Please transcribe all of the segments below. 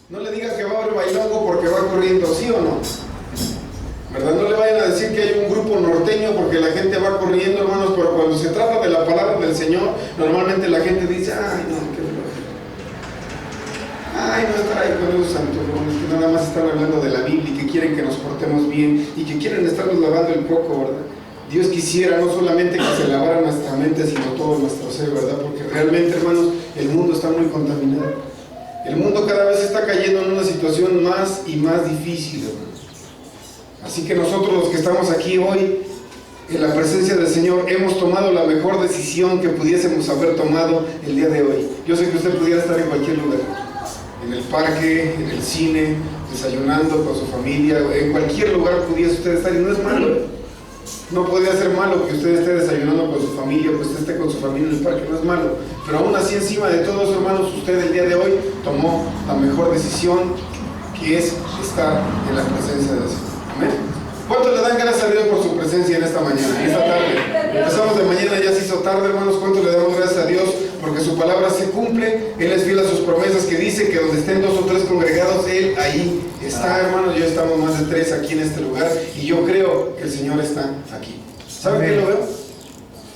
No le digas que va a haber bailongo porque va corriendo, ¿sí o no? ¿Verdad? No le vayan a decir que hay un grupo norteño porque la gente va corriendo, hermanos, pero cuando se trata de la palabra del Señor, normalmente la gente dice, ay, no, qué flojera. Ay, no estar ahí con esos santos, hermanos, que nada más están hablando de la Biblia y que quieren que nos portemos bien y que quieren estarnos lavando el coco, ¿verdad? Dios quisiera no solamente que se lavara nuestra mente, sino todo nuestro ser, ¿verdad? Porque realmente, hermanos, el mundo está muy contaminado. El mundo cada vez está cayendo en una situación más y más difícil, hermanos. Así que nosotros los que estamos aquí hoy, en la presencia del Señor, hemos tomado la mejor decisión que pudiésemos haber tomado el día de hoy. Yo sé que usted pudiera estar en cualquier lugar, en el parque, en el cine, desayunando con su familia, en cualquier lugar pudiese usted estar y no es malo. No podría ser malo que usted esté desayunando con su familia, que usted esté con su familia en el parque, no es malo. Pero aún así, encima de todo eso, hermanos, usted el día de hoy tomó la mejor decisión, que es estar en la presencia de Dios. Amén. ¿Cuántos le dan gracias a Dios por su presencia en esta mañana, en esta tarde? Empezamos de mañana, ya se hizo tarde, hermanos. ¿Cuántos le damos gracias a Dios? Porque su palabra se cumple. Él es fiel a sus promesas, que dice que donde estén 2 o 3 congregados, Él ahí está, hermanos. Ya estamos más de 3 aquí en este lugar y yo creo que el Señor está aquí. ¿Saben qué lo veo?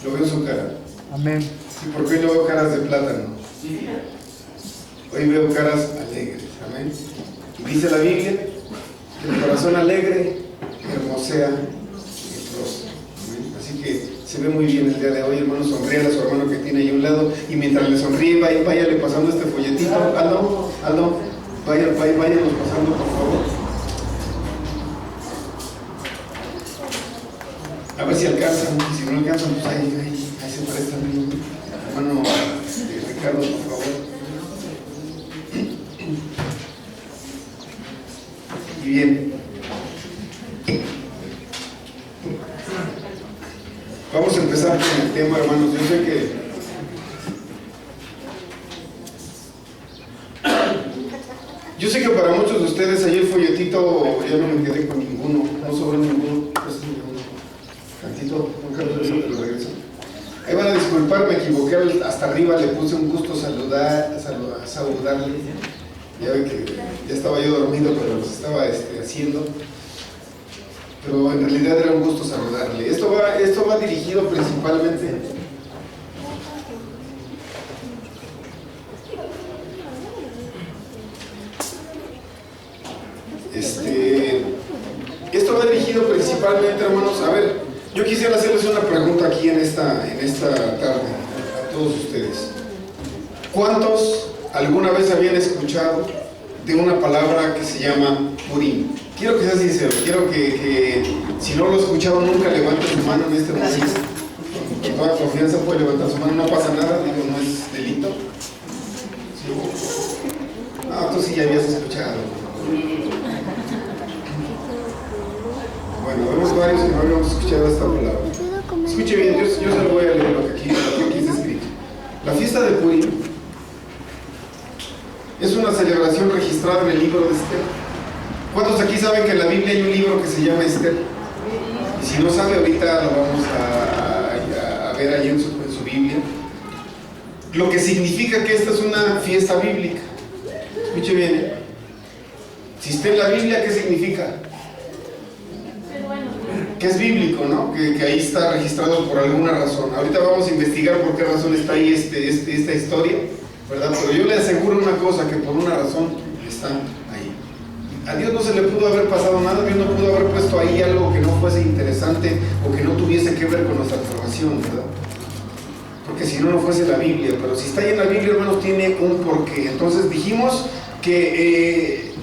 Lo veo en su cara. Amén. ¿Y por qué no veo caras de plátano? Hoy veo caras alegres. Amén. Y dice la Biblia que el corazón alegre hermosea el rostro. Amén. Así que se ve muy bien el día de hoy, hermano. Sonríe a su hermano que tiene ahí a un lado y mientras le sonríe, váyale pasando este folletito. Aldo, váyanos pasando, por favor. A ver si alcanzan, si no alcanzan, pues ahí se prestan. Hermano Ricardo, por favor. Y bien. Vamos a empezar con el tema, hermanos. Yo sé que para muchos de ustedes ahí el folletito, ya no me quedé con ninguno, no sobró ninguno. Tantito, Juan Carlos, te lo regreso. Ahí van a disculpar, me equivoqué, hasta arriba le puse un gusto saludarle. Ya ve que ya estaba yo dormido, pero los estaba haciendo. Pero en realidad era un gusto saludarle. Esto va dirigido principalmente hermanos, a ver, yo quisiera hacerles una pregunta aquí en esta tarde a todos ustedes. ¿Cuántos alguna vez habían escuchado de una palabra que se llama Purim? Quiero que sea sincero, quiero que si no lo he escuchado nunca, levante su mano en este momento. Con toda confianza puede levantar su mano, no pasa nada, digo, no es delito. ¿Sí? Ah, tú sí ya habías escuchado. Bueno, vemos varios que no habíamos escuchado esta palabra. Escuche bien, yo se lo voy a leer lo que aquí está escrito. La fiesta de Purim es una celebración registrada en el libro de Esther. ¿Cuántos aquí saben que en la Biblia hay un libro que se llama Esther? Y si no sabe, ahorita lo vamos a ver ahí en su Biblia. Lo que significa que esta es una fiesta bíblica. Escuche bien. Si está en la Biblia, ¿qué significa? Que es bíblico, ¿no? Que ahí está registrado por alguna razón. Ahorita vamos a investigar por qué razón está ahí esta historia, ¿verdad? Pero yo le aseguro una cosa, que por una razón está ahí. A Dios no se le pudo haber pasado nada, Dios no pudo haber puesto ahí algo que no fuese interesante o que no tuviese que ver con nuestra salvación, ¿verdad? Porque si no, no fuese la Biblia. Pero si está ahí en la Biblia, hermanos, tiene un porqué. Entonces dijimos que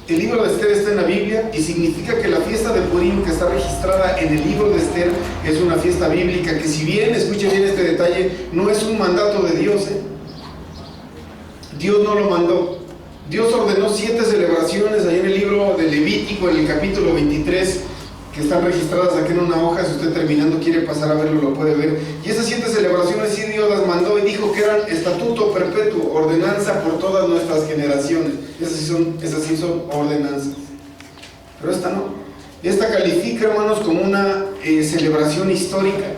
el libro de Esther está en la Biblia y significa que la fiesta de Purim que está registrada en el libro de Esther es una fiesta bíblica que, si bien, escuchen bien este detalle, no es un mandato de Dios, Dios no lo mandó. Dios ordenó 7 celebraciones ahí en el libro de Levítico, en el capítulo 23, que están registradas aquí en una hoja. Si usted terminando quiere pasar a verlo, lo puede ver. Y esas 7 celebraciones sí Dios las mandó y dijo que eran estatuto perpetuo, ordenanza por todas nuestras generaciones. Esas sí son ordenanzas. Pero esta no. Esta califica, hermanos, como una celebración histórica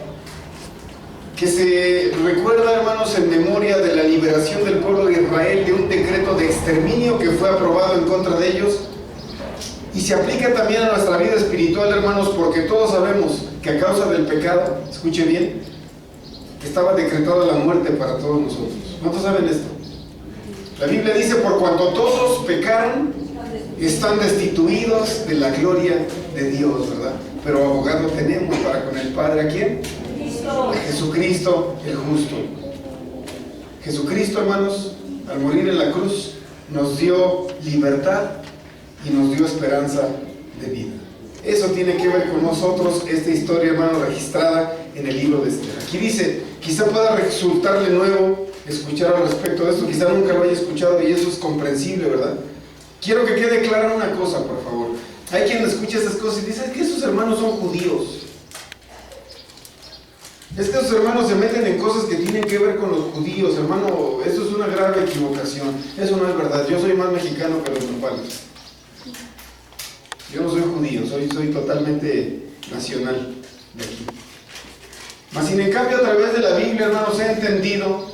que se recuerda, hermanos, en memoria de la liberación del pueblo de Israel de un decreto de exterminio que fue aprobado en contra de ellos. Y se aplica también a nuestra vida espiritual, hermanos, porque todos sabemos que a causa del pecado, escuche bien, estaba decretada la muerte para todos nosotros. ¿Cuántos saben esto? La Biblia dice, por cuanto todos pecaron, están destituidos de la gloria de Dios, ¿verdad? Pero abogado tenemos para con el Padre, ¿a quién? A Jesucristo el justo. Jesucristo, hermanos, al morir en la cruz, nos dio libertad y nos dio esperanza de vida. Eso tiene que ver con nosotros, esta historia, hermano, registrada en el libro de Esther. Aquí dice, quizá pueda resultarle nuevo escuchar al respecto de esto, quizá nunca lo haya escuchado y eso es comprensible, ¿verdad? Quiero que quede clara una cosa, por favor. Hay quien escucha estas cosas y dice, es que esos hermanos son judíos. Es que esos hermanos se meten en cosas que tienen que ver con los judíos, hermano. Eso es una grave equivocación. Eso no es verdad. Yo soy más mexicano que los nopales. Yo no soy judío, soy totalmente nacional de aquí. Mas sin en cambio, a través de la Biblia, hermanos, he entendido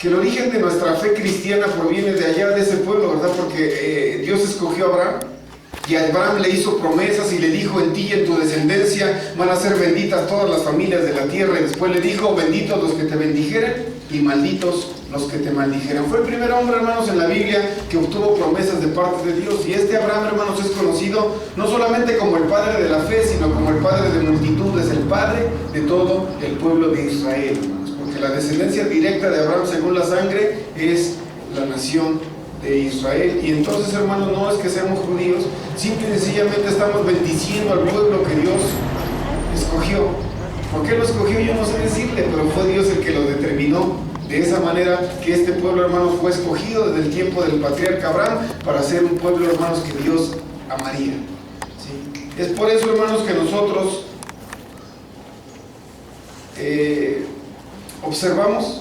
que el origen de nuestra fe cristiana proviene de allá, de ese pueblo, ¿verdad? Porque Dios escogió a Abraham y a Abraham le hizo promesas y le dijo, en ti y en tu descendencia van a ser benditas todas las familias de la tierra. Y después le dijo, benditos los que te bendijeren y malditos los que te maldijeran. Fue el primer hombre, hermanos, en la Biblia que obtuvo promesas de parte de Dios. Y este Abraham, hermanos, es conocido no solamente como el padre de la fe, sino como el padre de multitudes, el padre de todo el pueblo de Israel, hermanos. Porque la descendencia directa de Abraham, según la sangre, es la nación de Israel. Y entonces, hermanos, no es que seamos judíos, simple y sencillamente estamos bendiciendo al pueblo que Dios escogió. ¿Por qué lo escogió? Yo no sé decirle, pero fue Dios el que lo determinó de esa manera, que este pueblo, hermanos, fue escogido desde el tiempo del patriarca Abraham para ser un pueblo, hermanos, que Dios amaría. ¿Sí? Es por eso, hermanos, que nosotros observamos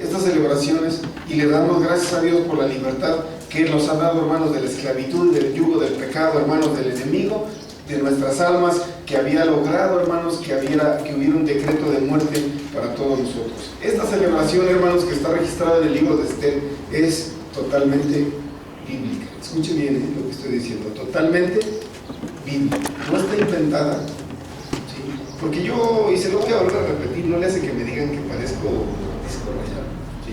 estas celebraciones y le damos gracias a Dios por la libertad que Él nos ha dado, hermanos, de la esclavitud, del yugo del pecado, hermanos, del enemigo, de nuestras almas, que había logrado, hermanos, que hubiera un decreto de muerte para todos nosotros. Esta celebración, hermanos, que está registrada en el libro de Esther, es totalmente bíblica. Escuchen bien lo que estoy diciendo, totalmente bíblica, no está inventada. ¿Sí? Porque yo, y se lo voy a volver a repetir, no le hace que me digan que parezco disco rayado. ¿Sí?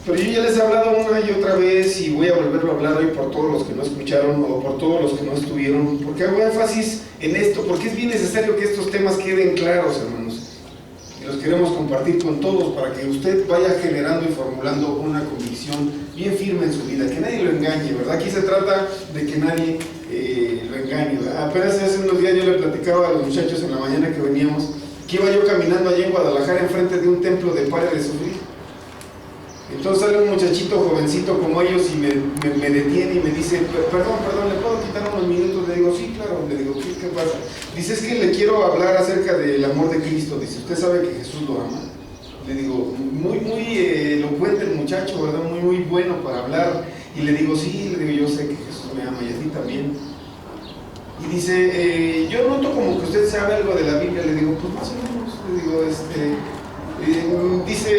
Pero yo ya les he hablado una y otra vez y voy a volverlo a hablar hoy por todos los que no escucharon o por todos los que no estuvieron, porque hago énfasis en esto, porque es bien necesario que estos temas queden claros, hermanos, y los queremos compartir con todos para que usted vaya generando y formulando una convicción bien firme en su vida, que nadie lo engañe, ¿verdad? Aquí se trata de que nadie lo engañe, ¿verdad? Apenas hace unos días yo le platicaba a los muchachos en la mañana que veníamos, que iba yo caminando allá en Guadalajara enfrente de un templo de Pare de Sufrir. Entonces sale un muchachito jovencito como ellos y me detiene y me dice, perdón, ¿le puedo quitar unos minutos? Le digo, sí, claro. Le digo, ¿qué pasa? Dice, es que le quiero hablar acerca del amor de Cristo. Dice, ¿usted sabe que Jesús lo ama? Le digo, muy elocuente el muchacho, ¿verdad? Muy bueno para hablar. Y le digo, sí, le digo, yo sé que Jesús me ama y a ti también. Y dice, yo noto como que usted sabe algo de la Biblia. Le digo, pues más o menos. Le digo, dice,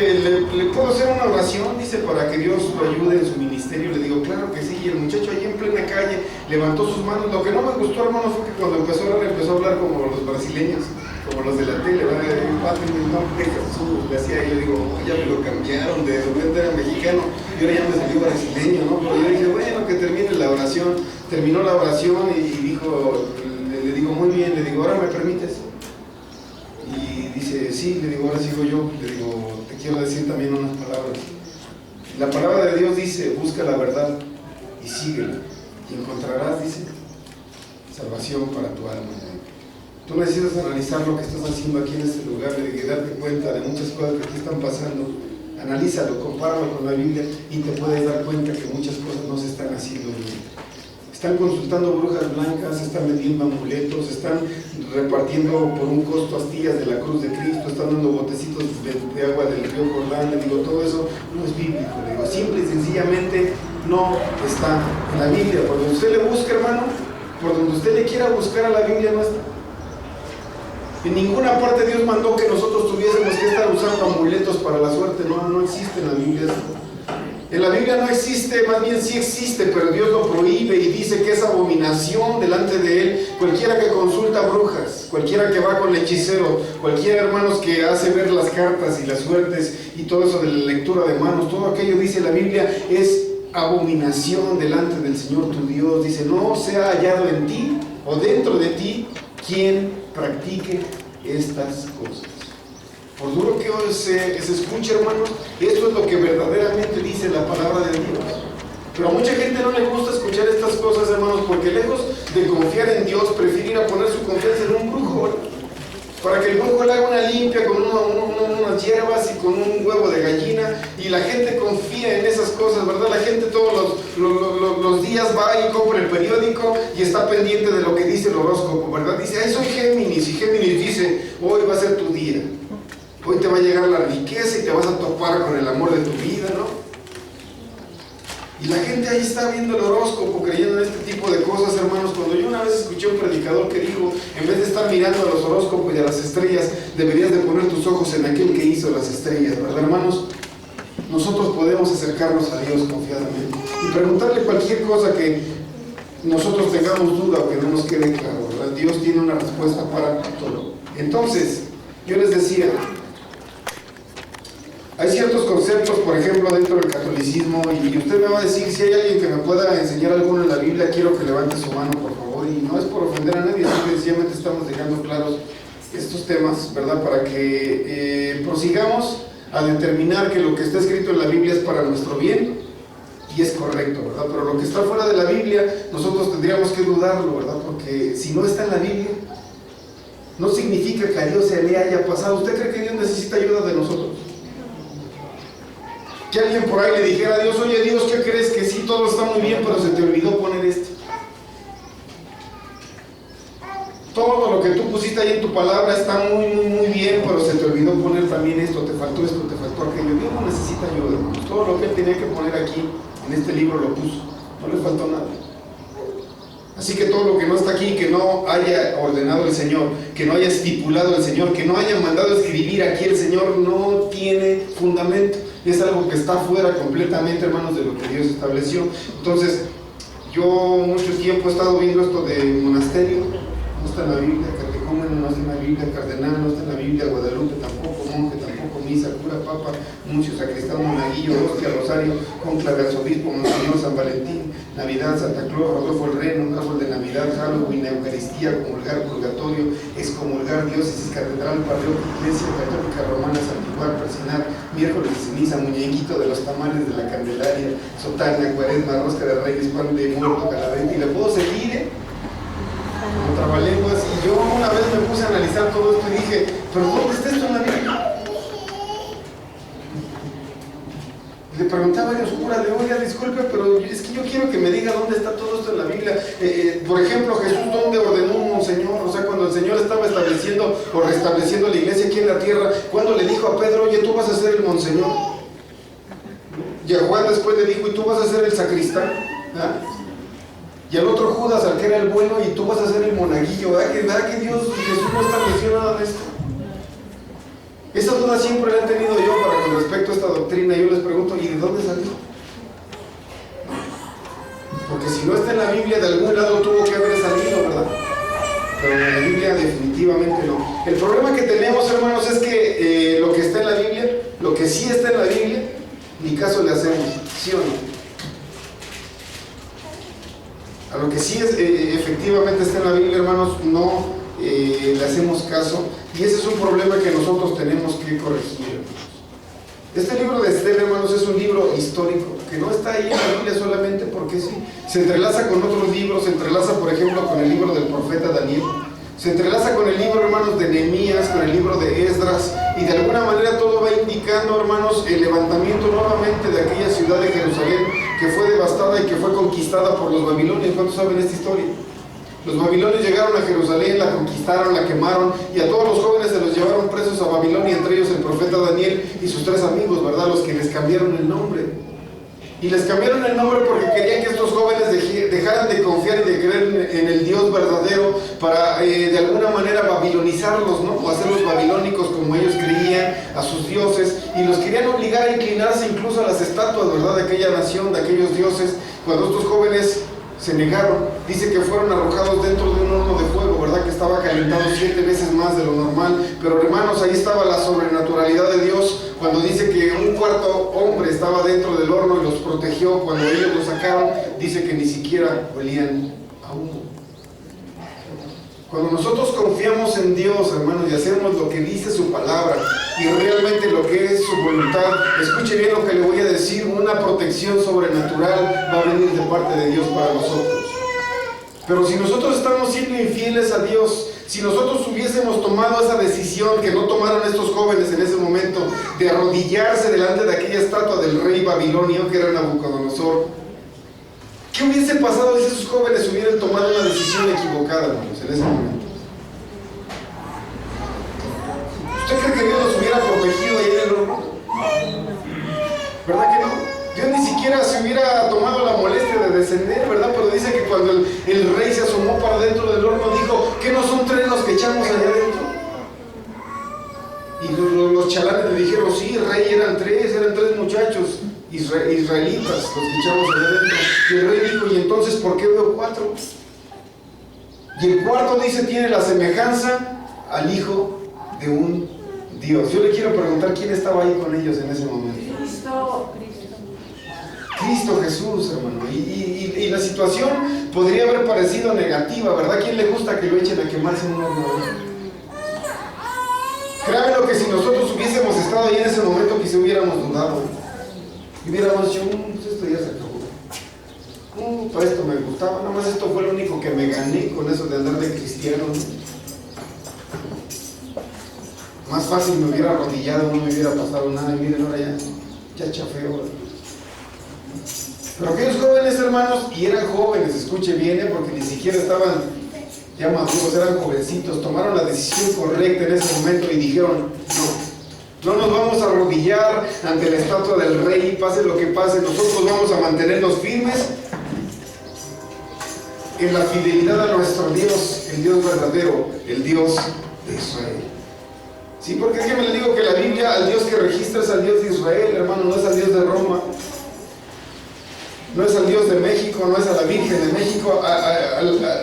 ¿le puedo hacer una oración? Dice, para que Dios lo ayude en su ministerio. Le digo, claro que sí. Y el muchacho allí en plena calle levantó sus manos. Lo que no me gustó, hermano, fue que cuando empezó a hablar como los brasileños, como los de la tele, ¿verdad? Padre, en el nombre de Jesús, le hacía, y le digo, ya me lo cambiaron, de repente era mexicano y ahora ya me salió brasileño, ¿no? Pero yo dije, bueno, que termine la oración. Terminó la oración y dijo, le digo, muy bien, le digo, ¿ahora me permites? Y dice, sí, le digo, ahora sigo yo. Le digo, te quiero decir también unas palabras. La palabra de Dios dice, busca la verdad y síguela, y encontrarás, dice, salvación para tu alma. Tú necesitas analizar lo que estás haciendo aquí en este lugar, de darte cuenta de muchas cosas que aquí están pasando. Analízalo, compáralo con la Biblia y te puedes dar cuenta que muchas cosas no se están haciendo bien. Están consultando brujas blancas, están vendiendo amuletos, están repartiendo por un costo astillas de la cruz de Cristo, están dando botecitos de agua del río Jordán. Le digo, todo eso no es bíblico. Le digo, simple y sencillamente no está en la Biblia. Por donde usted le busca, hermano, por donde usted le quiera buscar a la Biblia, no está. En ninguna parte Dios mandó que nosotros tuviésemos que estar usando amuletos para la suerte. No, no existe en la Biblia esto. En la Biblia no existe, más bien sí existe, pero Dios lo prohíbe y dice que es abominación delante de Él. Cualquiera que consulta brujas, cualquiera que va con el hechicero, cualquiera, hermanos, que hace ver las cartas y las suertes y todo eso de la lectura de manos, todo aquello, dice la Biblia, es abominación delante del Señor tu Dios. Dice, no sea hallado en ti o dentro de ti quien practique estas cosas. Por duro que hoy se escuche, hermanos, esto es lo que verdaderamente dice la palabra de Dios. Pero a mucha gente no le gusta escuchar estas cosas, hermanos, porque lejos de confiar en Dios, prefiere ir a poner su confianza en un brujo, para que el brujo le haga una limpia con unas hierbas y con un huevo de gallina, y la gente confía en esas cosas, ¿verdad? La gente todos los días va y compra el periódico y está pendiente de lo que dice el horóscopo, ¿verdad? Dice, ay, soy Géminis, y Géminis dice, hoy va a ser tu día. Hoy te va a llegar la riqueza y te vas a topar con el amor de tu vida, ¿no? Y la gente ahí está viendo el horóscopo, creyendo en este tipo de cosas, hermanos. Cuando yo una vez escuché a un predicador que dijo, en vez de estar mirando a los horóscopos y a las estrellas, deberías de poner tus ojos en aquel que hizo las estrellas, ¿verdad, hermanos? Nosotros podemos acercarnos a Dios confiadamente y preguntarle cualquier cosa que nosotros tengamos duda o que no nos quede claro, ¿verdad? Dios tiene una respuesta para todo. Entonces, yo les decía, hay ciertos conceptos, por ejemplo, dentro del catolicismo, y usted me va a decir, si hay alguien que me pueda enseñar alguno en la Biblia, quiero que levante su mano, por favor, y no es por ofender a nadie, sino que sencillamente estamos dejando claros estos temas, ¿verdad? Para que prosigamos a determinar que lo que está escrito en la Biblia es para nuestro bien, y es correcto, ¿verdad? Pero lo que está fuera de la Biblia, nosotros tendríamos que dudarlo, ¿verdad? Porque si no está en la Biblia, no significa que a Dios se le haya pasado. ¿Usted cree que Dios necesita ayuda de nosotros? Que alguien por ahí le dijera a Dios, oye Dios, ¿qué crees? Que sí, todo está muy bien, pero se te olvidó poner esto. Todo lo que tú pusiste ahí en tu palabra está muy bien, pero se te olvidó poner también esto, te faltó aquello. Dios no necesita ayuda, hermanos. Todo lo que Él tenía que poner aquí, en este libro, lo puso. No le faltó nada. Así que todo lo que no está aquí, que no haya ordenado el Señor, que no haya estipulado el Señor, que no haya mandado escribir aquí el Señor, no tiene fundamento. Es algo que está fuera completamente, hermanos, de lo que Dios estableció. Entonces, yo mucho tiempo he estado viendo esto de monasterio, no está en la Biblia, catecúmeno no está en la Biblia, cardenal no está en la Biblia, Guadalupe tampoco, monje tampoco, misa, cura, papa, mucho, sacristán, monaguillo, hostia, rosario, conclave, arzobispo, monseñor, San Valentín, Navidad, Santa Claus, Rodolfo el Reno, árbol de Navidad, Halloween, Eucaristía, comulgar, purgatorio, excomulgar, diócesis, catedral, parroquia, iglesia católica romana, santiguar, persinar, miércoles de ceniza, muñequito de los tamales de la Candelaria, sotana, cuaresma, rosca de reyes, pan de muerto, calaverita, y le puedo seguir, como trabalenguas. Y yo una vez me puse a analizar todo esto y dije, ¿pero dónde está esto en la Biblia? Le preguntaba a Dios, cura, oiga, disculpe, pero es que yo quiero que me diga dónde está todo esto en la Biblia. Por ejemplo, Jesús, ¿dónde ordenó un monseñor? O sea, cuando el Señor estaba estableciendo o restableciendo la iglesia aquí en la tierra, cuando le dijo a Pedro, oye, tú vas a ser el monseñor. Y a Juan después le dijo, y tú vas a ser el sacristán. ¿Ah? Y al otro Judas, al que era el bueno, y tú vas a ser el monaguillo. ¿Verdad que Dios, Jesús no estableció nada de esto? Esa duda siempre la he tenido yo con respecto a esta doctrina. Yo les pregunto, ¿y de dónde salió? Porque si no está en la Biblia, de algún lado tuvo que haber salido, ¿verdad? Pero en la Biblia definitivamente no. El problema que tenemos, hermanos, es que lo que está en la Biblia, lo que sí está en la Biblia, ni caso le hacemos, ¿sí o no? A lo que sí es, efectivamente está en la Biblia, hermanos, no le hacemos caso, y ese es un problema que nosotros tenemos que corregir. Este libro de Esther, hermanos, es un libro histórico, que no está ahí en la Biblia solamente porque sí. Se entrelaza con otros libros, se entrelaza, por ejemplo, con el libro del profeta Daniel, se entrelaza con el libro, hermanos, de Nehemías, con el libro de Esdras, y de alguna manera todo va indicando, hermanos, el levantamiento nuevamente de aquella ciudad de Jerusalén que fue devastada y que fue conquistada por los babilonios. ¿Cuántos saben esta historia? Los babilonios llegaron a Jerusalén, la conquistaron, la quemaron, y a todos los jóvenes se los llevaron presos a Babilonia, entre ellos el profeta Daniel y sus 3 amigos, ¿verdad? Los que les cambiaron el nombre. Y les cambiaron el nombre porque querían que estos jóvenes dejaran de confiar y de creer en el Dios verdadero para de alguna manera babilonizarlos, ¿no? O hacerlos babilónicos como ellos creían a sus dioses, y los querían obligar a inclinarse incluso a las estatuas, ¿verdad? De aquella nación, de aquellos dioses. Cuando estos jóvenes se negaron, dice que fueron arrojados dentro de un horno de fuego, ¿verdad? Que estaba calentado 7 veces más de lo normal. Pero hermanos, ahí estaba la sobrenaturalidad de Dios, cuando dice que un cuarto hombre estaba dentro del horno y los protegió. Cuando ellos lo sacaron, dice que ni siquiera olían a humo. Cuando nosotros confiamos en Dios, hermanos, y hacemos lo que dice su palabra y realmente lo que es su voluntad, escuche bien lo que le voy a decir, una protección sobrenatural va a venir de parte de Dios para nosotros. Pero si nosotros estamos siendo infieles a Dios, si nosotros hubiésemos tomado esa decisión que no tomaron estos jóvenes en ese momento, de arrodillarse delante de aquella estatua del rey babilonio que era Nabucodonosor, ¿qué hubiese pasado si esos jóvenes hubieran tomado una decisión equivocada, hermanos, en ese momento? ¿Usted cree que Dios los hubiera protegido ahí en el horno? ¿Verdad que no? Dios ni siquiera se hubiera tomado la molestia de descender, ¿verdad? Pero dice que cuando el rey se asomó para dentro del horno, dijo, ¿qué no son 3 los que echamos allá adentro? Y los chalanes le dijeron, sí, rey, eran 3 muchachos israelitas los que echamos allá adentro. Y el rey dijo, ¿y entonces por qué veo 4? Y el cuarto, dice, tiene la semejanza al hijo de un Dios. Yo le quiero preguntar quién estaba ahí con ellos en ese momento. Cristo Jesús, hermano. Y la situación podría haber parecido negativa, ¿verdad? ¿Quién le gusta que lo echen a quemarse en un horno? Créanme lo que si nosotros hubiésemos estado ahí en ese momento, quizá hubiéramos dudado y hubiéramos dicho, pues esto ya se acabó. Pues esto me gustaba, nada más esto fue lo único que me gané con eso de andar de cristiano, ¿no? Más fácil me hubiera arrodillado, no me hubiera pasado nada, y miren, ahora ya chafeo. Pero aquellos jóvenes, hermanos, y eran jóvenes, escuche bien, porque ni siquiera estaban ya maduros, eran jovencitos, tomaron la decisión correcta en ese momento y dijeron, no nos vamos a arrodillar ante la estatua del rey, pase lo que pase, nosotros vamos a mantenernos firmes en la fidelidad a nuestro Dios, el Dios verdadero, el Dios de Israel. Sí, porque es que me le digo que la Biblia, al Dios que registra es al Dios de Israel, hermano, no es al Dios de Roma, no es al Dios de México, no es a la Virgen de México.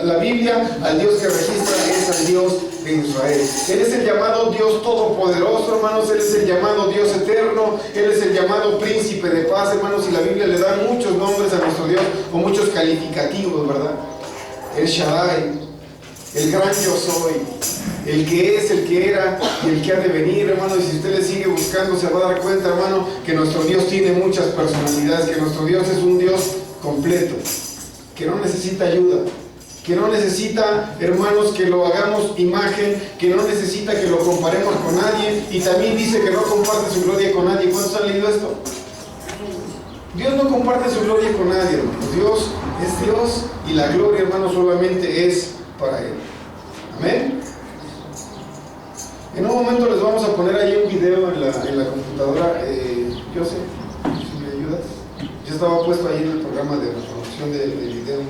La Biblia, al Dios que registra es al Dios de Israel. Él es el llamado Dios Todopoderoso, hermanos, Él es el llamado Dios Eterno, Él es el llamado Príncipe de Paz, hermanos, y la Biblia le da muchos nombres a nuestro Dios, o muchos calificativos, ¿verdad? El Shaddai, el gran yo soy, el que es, el que era y el que ha de venir, hermano. Y si usted le sigue buscando, se va a dar cuenta, hermano, que nuestro Dios tiene muchas personalidades, que nuestro Dios es un Dios completo, que no necesita ayuda, que no necesita, hermanos, que lo hagamos imagen, que no necesita que lo comparemos con nadie, y también dice que no comparte su gloria con nadie. ¿Cuántos han leído esto? Dios no comparte su gloria con nadie, hermanos. Dios es Dios y la gloria, hermano, solamente es para Él. Amén. En un momento les vamos a poner ahí un video en la computadora. Yo sé, si me ayudas. Yo estaba puesto ahí en el programa de reproducción de video.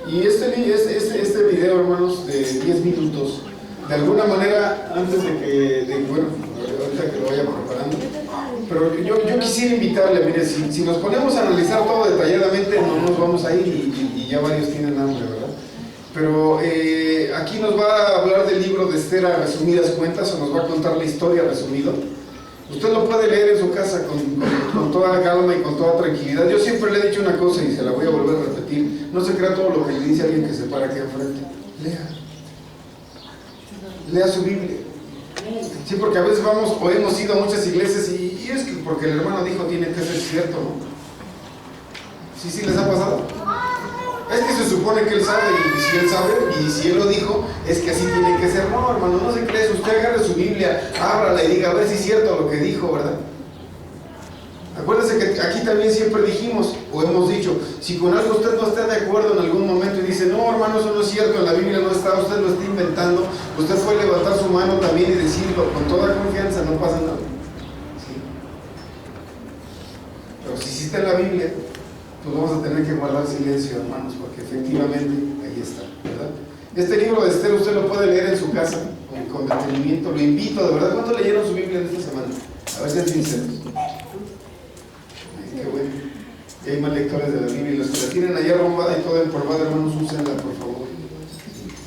Y este video, hermanos, de 10 minutos, de alguna manera, antes bueno, ahorita que lo vaya preparando, pero yo quisiera invitarle, mire, si nos ponemos a analizar todo detalladamente, no nos vamos a ir y ya varios tienen hambre, ¿verdad? Pero aquí nos va a hablar del libro de Esther a resumidas cuentas, o nos va a contar la historia resumido. Usted lo puede leer en su casa con toda calma y con toda tranquilidad. Yo siempre le he dicho una cosa y se la voy a volver a repetir. No se crea todo lo que le dice alguien que se para aquí enfrente. Lea su Biblia. Sí, porque a veces vamos o hemos ido a muchas iglesias y es que porque el hermano dijo tiene que ser cierto, ¿no? Sí les ha pasado. Es que se supone que él sabe, y si él sabe, y si él lo dijo, es que así tiene que ser. No, hermano, no se cree. Usted agarre su Biblia, ábrala y diga, a ver si es cierto lo que dijo, ¿verdad? Acuérdense que aquí también siempre dijimos, o hemos dicho, si con algo usted no está de acuerdo en algún momento y dice, no hermano, eso no es cierto, en la Biblia no está, usted lo está inventando, usted puede levantar su mano también y decirlo con toda confianza, no pasa nada. ¿Sí? Pero si sí está en la Biblia, pues vamos a tener que guardar silencio, hermanos, porque efectivamente ahí está, ¿verdad? Este libro de Esther usted lo puede leer en su casa con detenimiento, lo invito, de verdad. ¿Cuánto leyeron su Biblia en esta semana? A ver si es sinceros. Qué bueno. Y hay más lectores de la Biblia, y los que la tienen allá arrumbada y toda empolvada, hermanos, úsenla, por favor.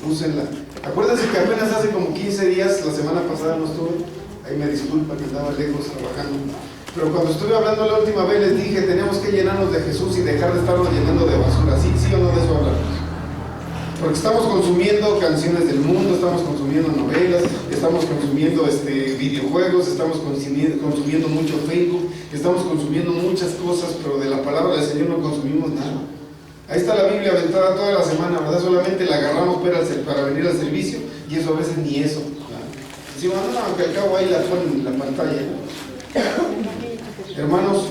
Úsenla. Acuérdense que apenas hace como 15 días, la semana pasada no estuve, ahí me disculpa que andaba lejos trabajando, pero cuando estuve hablando la última vez les dije, tenemos que llenarnos de Jesús y dejar de estarnos llenando de basura. ¿Sí, sí o no de eso hablamos? Porque estamos consumiendo canciones del mundo, estamos consumiendo novelas, estamos consumiendo videojuegos, estamos consumiendo mucho Facebook, estamos consumiendo muchas cosas, pero de la palabra del Señor no consumimos nada. Ahí está la Biblia aventada toda la semana, ¿verdad? Solamente la agarramos para venir al servicio, y eso a veces ni eso. Decimos, no, aunque al cabo ahí la ponen en la pantalla. Hermanos,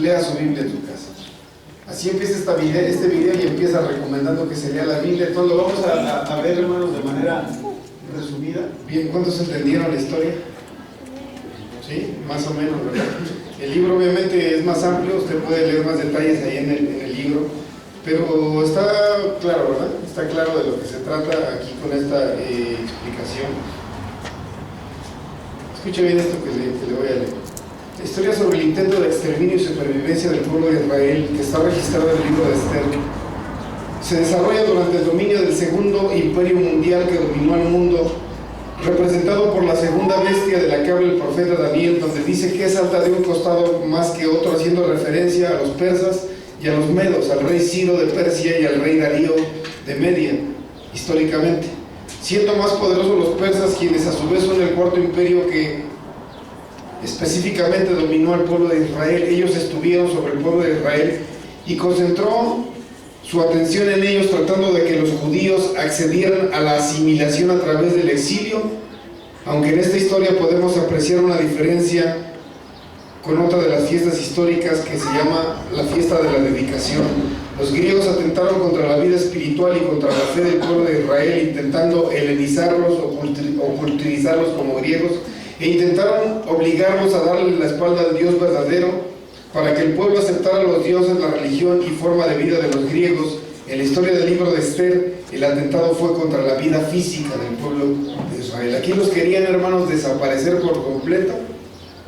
lea su Biblia en su casa. Así empieza este video y empieza recomendando que se lea la Biblia. Entonces lo vamos a ver, hermanos, de manera resumida. Bien, ¿cuántos entendieron la historia? Sí, más o menos, ¿verdad? El libro obviamente es más amplio, usted puede leer más detalles ahí en el libro, pero está claro, ¿verdad? Está claro de lo que se trata aquí con esta explicación. Escuche bien esto que le voy a leer. La historia sobre el intento de exterminio y supervivencia del pueblo de Israel, que está registrado en el libro de Esther, se desarrolla durante el dominio del segundo imperio mundial que dominó al mundo, representado por la segunda bestia de la que habla el profeta Daniel, donde dice que es alta de un costado más que otro, haciendo referencia a los persas y a los medos, al rey Ciro de Persia y al rey Darío de Media, históricamente. Siendo más poderosos los persas, quienes a su vez son el cuarto imperio que específicamente dominó al pueblo de Israel. Ellos estuvieron sobre el pueblo de Israel y concentró su atención en ellos, tratando de que los judíos accedieran a la asimilación a través del exilio, aunque en esta historia podemos apreciar una diferencia con otra de las fiestas históricas que se llama la fiesta de la dedicación. Los griegos atentaron contra la vida espiritual y contra la fe del pueblo de Israel, intentando helenizarlos o culturizarlos como griegos, e intentaron obligarlos a darle la espalda al Dios verdadero para que el pueblo aceptara a los dioses, la religión y forma de vida de los griegos. En la historia del libro de Esther, el atentado fue contra la vida física del pueblo de Israel. Aquí los querían, hermanos, desaparecer por completo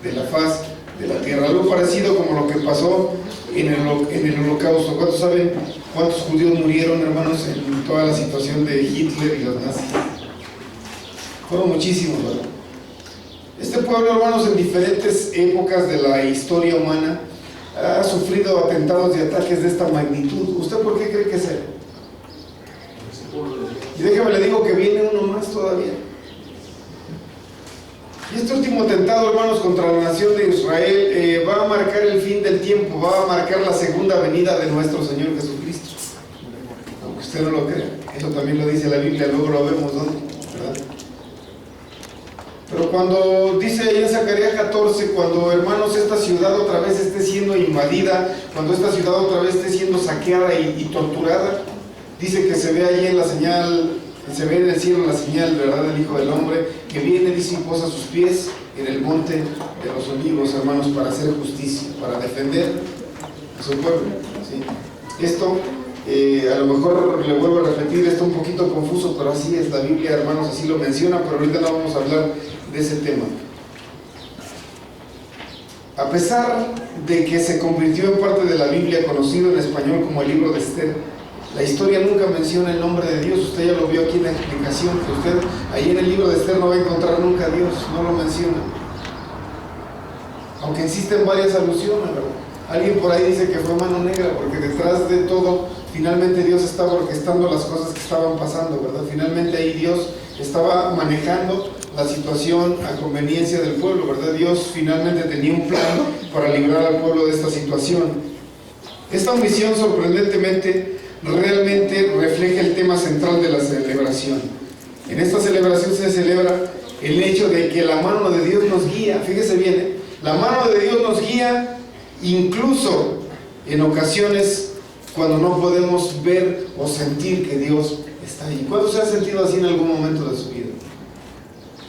de la faz de la tierra. Algo parecido como lo que pasó en el Holocausto. ¿Cuántos saben cuántos judíos murieron, hermanos, en toda la situación de Hitler y los nazis? Fueron muchísimos, ¿verdad? Este pueblo, hermanos, en diferentes épocas de la historia humana ha sufrido atentados y ataques de esta magnitud. ¿Usted por qué cree que sea? Y déjame le digo que viene uno más todavía. Y este último atentado, hermanos, contra la nación de Israel va a marcar el fin del tiempo, va a marcar la segunda venida de nuestro Señor Jesucristo. Aunque usted no lo crea, eso también lo dice la Biblia, luego lo vemos, ¿no? ¿Verdad? Pero cuando dice ahí en Zacarías 14, cuando, hermanos, esta ciudad otra vez esté siendo invadida, cuando esta ciudad otra vez esté siendo saqueada y torturada, dice que se ve ahí en la señal, se ve en el cielo la señal, ¿verdad?, del Hijo del Hombre, que viene, dice, y posa sus pies en el monte de los olivos, hermanos, para hacer justicia, para defender a su pueblo, ¿sí? Esto, a lo mejor le vuelvo a repetir, está un poquito confuso, pero así es la Biblia, hermanos, así lo menciona, pero ahorita no vamos a hablar de ese tema. A pesar de que se convirtió en parte de la Biblia, conocido en español como el libro de Esther, la historia nunca menciona el nombre de Dios. Usted ya lo vio aquí en la explicación, que usted ahí en el libro de Esther no va a encontrar nunca a Dios, no lo menciona, aunque existen varias alusiones, ¿verdad? Alguien por ahí dice que fue mano negra, porque detrás de todo finalmente Dios estaba orquestando las cosas que estaban pasando, ¿verdad? Finalmente ahí Dios estaba manejando la situación a conveniencia del pueblo, ¿verdad? Dios finalmente tenía un plan para librar al pueblo de esta situación. Esta omisión, sorprendentemente, realmente refleja el tema central de la celebración. En esta celebración se celebra el hecho de que la mano de Dios nos guía. Fíjese bien, la mano de Dios nos guía incluso en ocasiones cuando no podemos ver o sentir que Dios está ahí. ¿Cuántos se han sentido así en algún momento de su vida?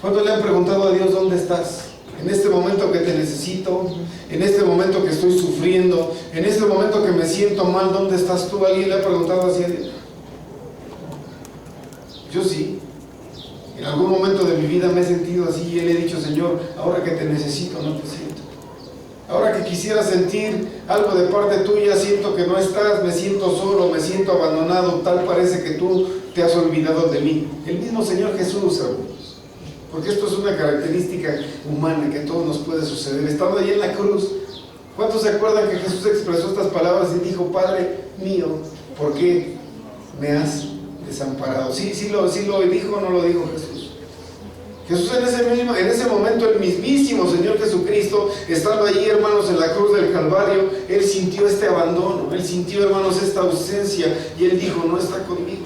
¿Cuántos le han preguntado a Dios dónde estás? En este momento que te necesito, en este momento que estoy sufriendo, en este momento que me siento mal, ¿dónde estás tú? ¿Alguien le ha preguntado así a Dios? Yo sí. En algún momento de mi vida me he sentido así y le he dicho, Señor, ahora que te necesito no te siento. Ahora que quisiera sentir algo de parte tuya, siento que no estás, me siento solo, me siento abandonado, tal parece que tú te has olvidado de mí. El mismo Señor Jesús, hermanos, porque esto es una característica humana que a todos nos puede suceder. Estando ahí en la cruz, ¿cuántos se acuerdan que Jesús expresó estas palabras y dijo, Padre mío, ¿por qué me has desamparado? ¿Sí lo dijo o no lo dijo Jesús? Jesús en ese momento, el mismísimo Señor Jesucristo, estando allí, hermanos, en la cruz del Calvario, Él sintió este abandono, Él sintió, hermanos, esta ausencia, y Él dijo, no está conmigo.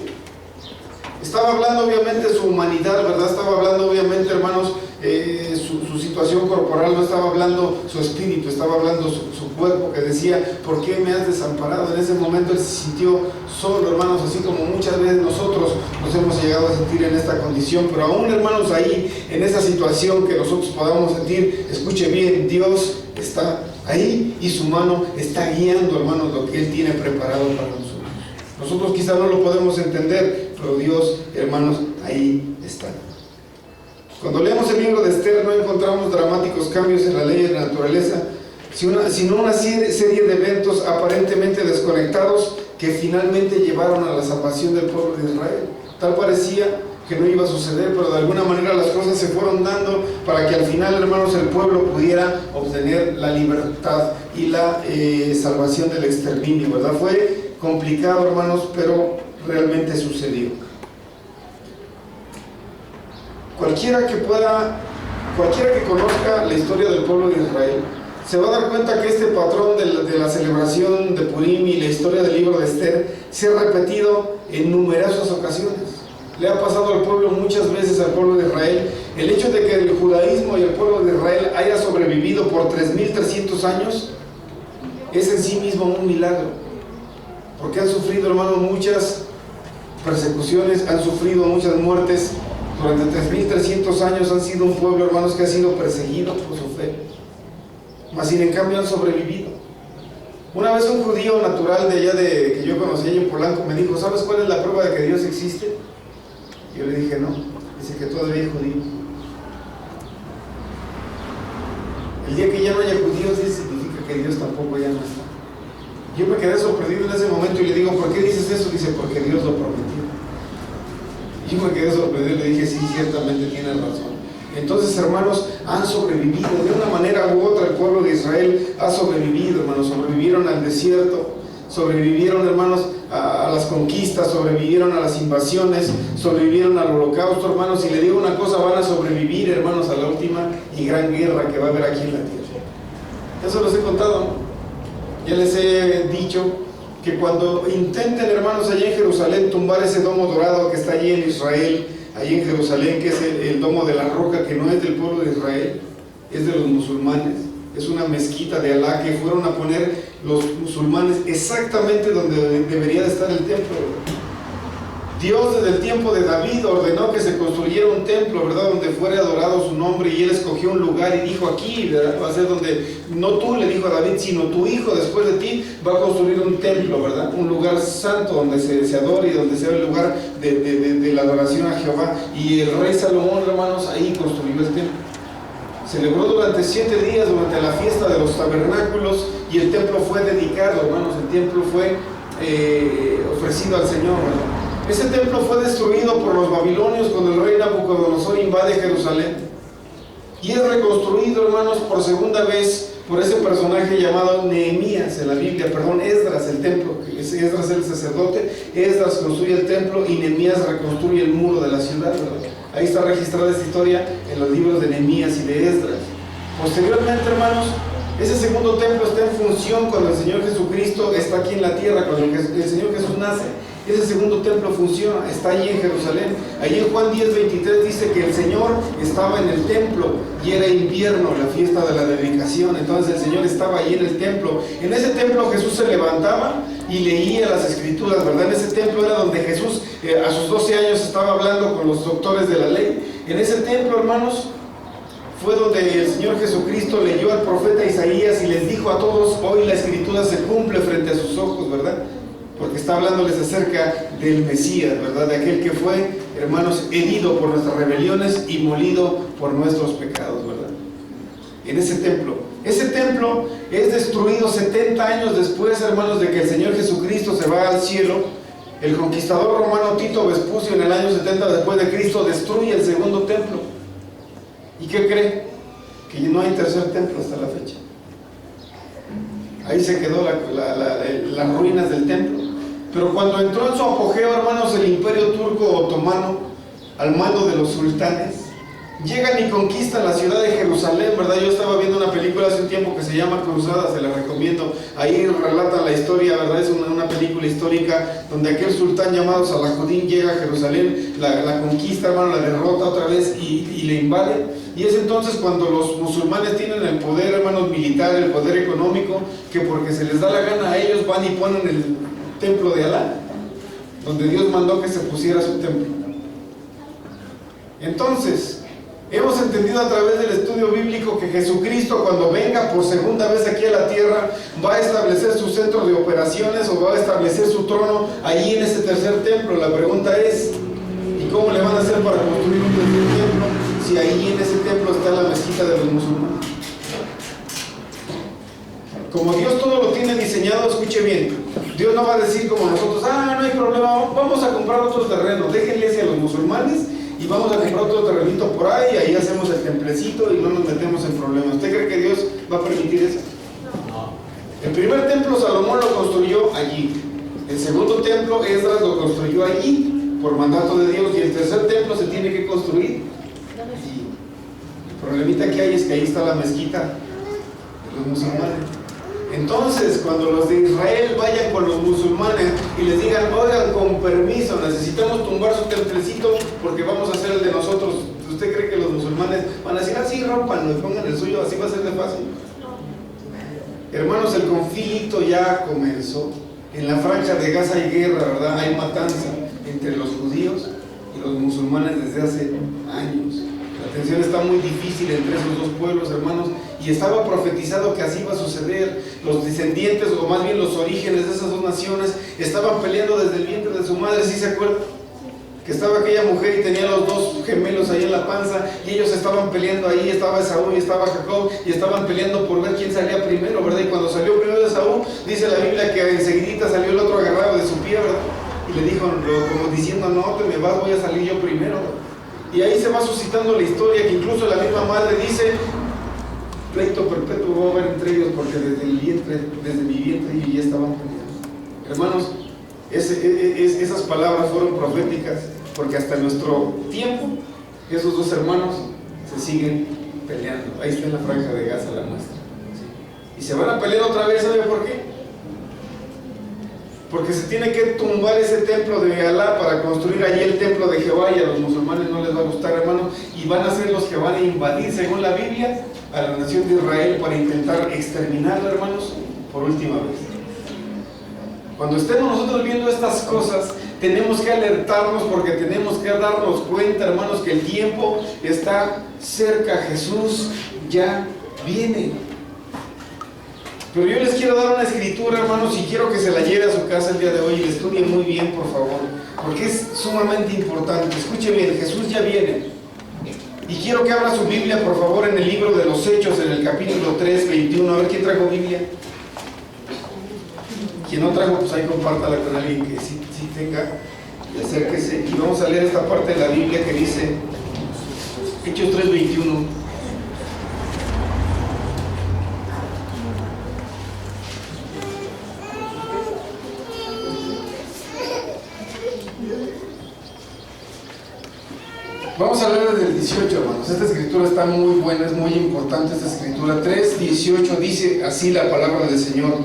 Estaba hablando obviamente de su humanidad, ¿verdad? Estaba hablando obviamente, hermanos, su situación corporal, no estaba hablando su espíritu, estaba hablando su cuerpo, que decía, ¿por qué me has desamparado? En ese momento Él se sintió solo, hermanos, así como muchas veces nosotros nos hemos llegado a sentir en esta condición. Pero aún, hermanos, ahí, en esa situación que nosotros podamos sentir, escuche bien, Dios está ahí y su mano está guiando, hermanos, lo que Él tiene preparado para nosotros. Nosotros quizá no lo podemos entender, pero Dios, hermanos, ahí está. Cuando leemos el libro de Esther, no encontramos dramáticos cambios en la ley de la naturaleza, sino una serie de eventos aparentemente desconectados que finalmente llevaron a la salvación del pueblo de Israel. Tal parecía que no iba a suceder, pero de alguna manera las cosas se fueron dando para que al final, hermanos, el pueblo pudiera obtener la libertad y la salvación del exterminio, ¿verdad? Fue complicado, hermanos, pero realmente sucedió. Cualquiera que conozca la historia del pueblo de Israel se va a dar cuenta que este patrón de la celebración de Purim y la historia del libro de Esther se ha repetido en numerosas ocasiones. Le ha pasado al pueblo muchas veces, al pueblo de Israel. El hecho de que el judaísmo y el pueblo de Israel haya sobrevivido por 3.300 años es en sí mismo un milagro, porque han sufrido, hermanos, muchas persecuciones, han sufrido muchas muertes. Durante 3.300 años han sido un pueblo, hermanos, que ha sido perseguido por su fe, mas sin en cambio han sobrevivido. Una vez un judío natural de allá que yo conocí allá en Polanco me dijo, ¿sabes cuál es la prueba de que Dios existe? Yo le dije, no. Dice que todavía hay judíos. El día que ya no haya judíos, eso significa que Dios tampoco ya no está. Yo me quedé sorprendido en ese momento y le digo, ¿por qué dices eso? Dice, porque Dios lo prometió. Yo me quedé sorprendido y le dije, sí, ciertamente tienes razón. Entonces, hermanos, han sobrevivido de una manera u otra. El pueblo de Israel ha sobrevivido, hermanos. Sobrevivieron al desierto, sobrevivieron, hermanos, a las conquistas, sobrevivieron a las invasiones, sobrevivieron al holocausto, hermanos. Y le digo una cosa, van a sobrevivir, hermanos, a la última y gran guerra que va a haber aquí en la tierra. Eso les he contado, ¿no? Ya les he dicho que cuando intenten, hermanos, allí en Jerusalén tumbar ese domo dorado que está allí en Israel, allí en Jerusalén, que es el domo de la roca, que no es del pueblo de Israel, es de los musulmanes, es una mezquita de Alá que fueron a poner los musulmanes exactamente donde debería de estar el templo. Dios desde el tiempo de David ordenó que se construyera un templo, ¿verdad?, donde fuera adorado su nombre, y él escogió un lugar y dijo, aquí, ¿verdad?, va a ser donde, no tú, le dijo a David, sino tu hijo después de ti va a construir un templo, ¿verdad?, un lugar santo donde se adore y donde sea el lugar de la adoración a Jehová. Y el rey Salomón, hermanos, ahí construyó el templo. Celebró durante 7 días, durante la fiesta de los tabernáculos, y el templo fue dedicado, hermanos, el templo fue ofrecido al Señor, ¿verdad? Ese templo fue destruido por los babilonios cuando el rey Nabucodonosor invade Jerusalén, y es reconstruido, hermanos, por segunda vez por ese personaje llamado Nehemías en la Biblia, Esdras, el templo, Esdras el sacerdote, Esdras construye el templo y Nehemías reconstruye el muro de la ciudad, ¿verdad? Ahí está registrada esta historia en los libros de Nehemías y de Esdras. Posteriormente, hermanos, ese segundo templo está en función cuando el Señor Jesucristo está aquí en la tierra, cuando el Señor Jesús nace. Ese segundo templo funciona, está allí en Jerusalén. Ahí en Juan 10:23 dice que el Señor estaba en el templo y era invierno, la fiesta de la dedicación. Entonces el Señor estaba ahí en el templo. En ese templo Jesús se levantaba y leía las Escrituras, ¿verdad? En ese templo era donde Jesús a sus 12 años estaba hablando con los doctores de la ley. En ese templo, hermanos, fue donde el Señor Jesucristo leyó al profeta Isaías y les dijo a todos: hoy la Escritura se cumple frente a sus ojos, ¿verdad? Porque está hablándoles acerca del Mesías, ¿verdad? De aquel que fue, hermanos, herido por nuestras rebeliones y molido por nuestros pecados, ¿verdad? En ese templo. Ese templo es destruido 70 años después, hermanos, de que el Señor Jesucristo se va al cielo. El conquistador romano Tito Vespucio, en el año 70 después de Cristo, destruye el segundo templo. ¿Y qué cree? Que no hay tercer templo hasta la fecha. Ahí se quedó las ruinas del templo. Pero cuando entró en su apogeo, hermanos, el imperio turco otomano, al mando de los sultanes, llegan y conquistan la ciudad de Jerusalén, ¿verdad? Yo estaba viendo una película hace un tiempo que se llama Cruzada, se la recomiendo. Ahí relatan la historia, ¿verdad? Es una película histórica donde aquel sultán llamado Salahudín llega a Jerusalén, la conquista, hermano, la derrota otra vez y le invade. Y es entonces cuando los musulmanes tienen el poder, hermanos, militar, el poder económico, que porque se les da la gana a ellos van y ponen el templo de Alá, donde Dios mandó que se pusiera su templo. Entonces, hemos entendido a través del estudio bíblico que Jesucristo, cuando venga por segunda vez aquí a la tierra, va a establecer su centro de operaciones o va a establecer su trono ahí en ese tercer templo. La pregunta es, ¿y cómo le van a hacer para construir un tercer templo si ahí en ese templo está la mezquita de los musulmanes? Como Dios todo lo tiene diseñado, escuche bien, Dios no va a decir como nosotros: no hay problema, vamos a comprar otro terreno, déjenle ese a los musulmanes y vamos a comprar otro terrenito por ahí, ahí hacemos el templecito y no nos metemos en problemas. ¿Usted cree que Dios va a permitir eso? No. El primer templo Salomón lo construyó allí. El segundo templo Esdras lo construyó allí por mandato de Dios, y el tercer templo se tiene que construir allí. El problemita que hay es que ahí está la mezquita de los musulmanes. Entonces, cuando los de Israel vayan con los musulmanes y les digan: oigan, con permiso, necesitamos tumbar su templecito porque vamos a hacer el de nosotros, ¿usted cree que los musulmanes van a decir: sí, rómpanlo y pongan el suyo, así va a ser de fácil? No. Hermanos, el conflicto ya comenzó. En la franja de Gaza hay guerra, ¿verdad? Hay matanza entre los judíos y los musulmanes desde hace años. La tensión está muy difícil entre esos dos pueblos, hermanos, y estaba profetizado que así iba a suceder. Los descendientes, o más bien los orígenes de esas dos naciones, estaban peleando desde el vientre de su madre. ¿Sí se acuerdan? Que estaba aquella mujer y tenía los dos gemelos ahí en la panza, y ellos estaban peleando ahí. Estaba Esaú y estaba Jacob, y estaban peleando por ver quién salía primero, ¿verdad? Y cuando salió primero Esaú, dice la Biblia que enseguidita salió el otro agarrado de su pie, ¿verdad? Y le dijo, como diciendo: no te me vas, voy a salir yo primero, ¿verdad? Y ahí se va suscitando la historia, que incluso la misma madre dice: pleito perpetuo va a haber entre ellos, porque desde mi vientre ellos ya estaban peleando. Hermanos, esas palabras fueron proféticas, porque hasta nuestro tiempo esos dos hermanos se siguen peleando. Ahí está en la franja de Gaza la muestra. Y se van a pelear otra vez. ¿Sabe por qué? Porque se tiene que tumbar ese templo de Alá para construir allí el templo de Jehová, y a los musulmanes no les va a gustar, hermanos, y van a ser los que van a invadir, según la Biblia, a la nación de Israel para intentar exterminarla, hermanos, por última vez. Cuando estemos nosotros viendo estas cosas, tenemos que alertarnos, porque tenemos que darnos cuenta, hermanos, que el tiempo está cerca. Jesús ya viene. Pero yo les quiero dar una escritura, hermanos, y quiero que se la lleve a su casa el día de hoy y la estudien muy bien, por favor, porque es sumamente importante. Escuche bien, Jesús ya viene. Y quiero que abra su Biblia, por favor, en el libro de los Hechos, en el capítulo 3, 21. A ver, ¿quién trajo Biblia? Quien no trajo, pues ahí compártala con alguien que sí tenga, y acérquese. Y vamos a leer esta parte de la Biblia que dice, Hechos 3, 21. Vamos a leer desde el 18, hermanos. Esta escritura está muy buena, es muy importante esta escritura. 3:18 dice así la palabra del Señor: